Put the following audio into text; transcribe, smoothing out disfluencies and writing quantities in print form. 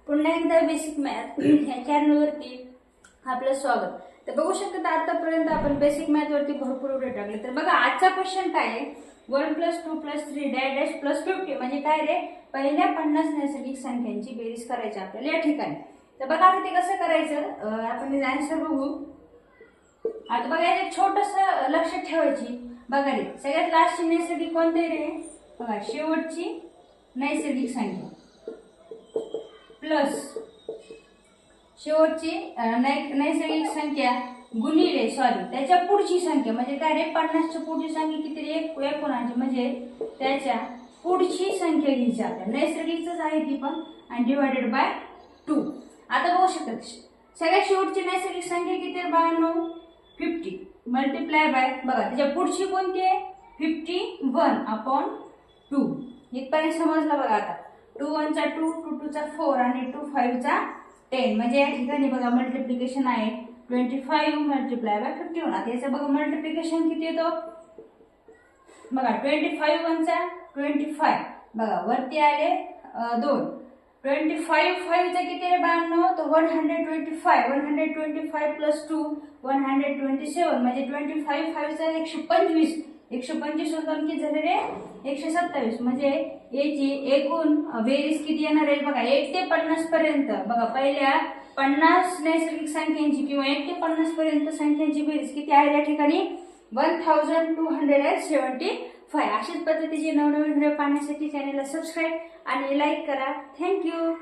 पुन्हा एकदा basic math या चॅनलवरती आपलं स्वागत. तर बघू शकता आतापर्यंत आपण बेसिक मॅथ वरती भरपूर व्हिडिओ टाकले. तर बघा आजचा क्वेश्चन काय आहे, 1 + 2 + 3 डॅश प्लस 50 म्हणजे काय रे, पहिल्या 50 नैसर्गिक संख्यांची बेरीज करायची आपल्याला या ठिकाणी. तर बघा आता ते कसं करायचं, आपण आन्सर बघू. आता बघा एक छोटंसं लक्षात ठेवायची. बघा रे, सगळ्यात लास्टची नैसर्गिक कोणते रे, बघा शेवटची नैसर्गिक संख्या प्लस शेवटची नैसर्गिक संख्या गुणिले त्याच्या पुढची संख्या म्हणजे काय रे, 50 च्या पुढची संख्या किती रे, 19 म्हणजे त्याच्या पुढची संख्या घ्यायची आपल्याला. नैसर्गिकच आहे ती पण, आणि डिवायडेड बाय 2. आता बघू शकता सगळ्यात शेवटची नैसर्गिक संख्या किती आहे 92, 50 मल्टिप्लाय बाय बघा त्याच्या पुढची कोणती आहे 51/2. इथपर्यंत समजलं बघा. आता 2 1 चा 2, 2 2 चा 4 आणि 2 5 चा 10 म्हणजे या ठिकाणी बघा मल्टिप्लिकेशन आहे 25 मल्टिप्लाय बाय 51. आता याचं बघा मल्टिप्लिकेशन किती येतो बघा, 25 1 चा 25 बघा वरती आले 2, 25 5 चा किती आहे 92, तर 125 125 प्लस 2 127 म्हणजे 25 5 चा 125 125 होऊन किती झाले रे 127 म्हणजे याची एकूण बेरीज किती येणार आहे बघा 1 ते 50 पर्यंत. बघा पहिल्या 50 नैसर्गिक संख्यांची किंवा 1 ते 50 पर्यंत संख्यांची बेरीज किती आहे या ठिकाणी 1275. अशाच पद्धतीचे नवनवीन व्हिडिओ पाहण्यासाठी चॅनलला सबस्क्राईब आणि लाईक करा. थँक्यू.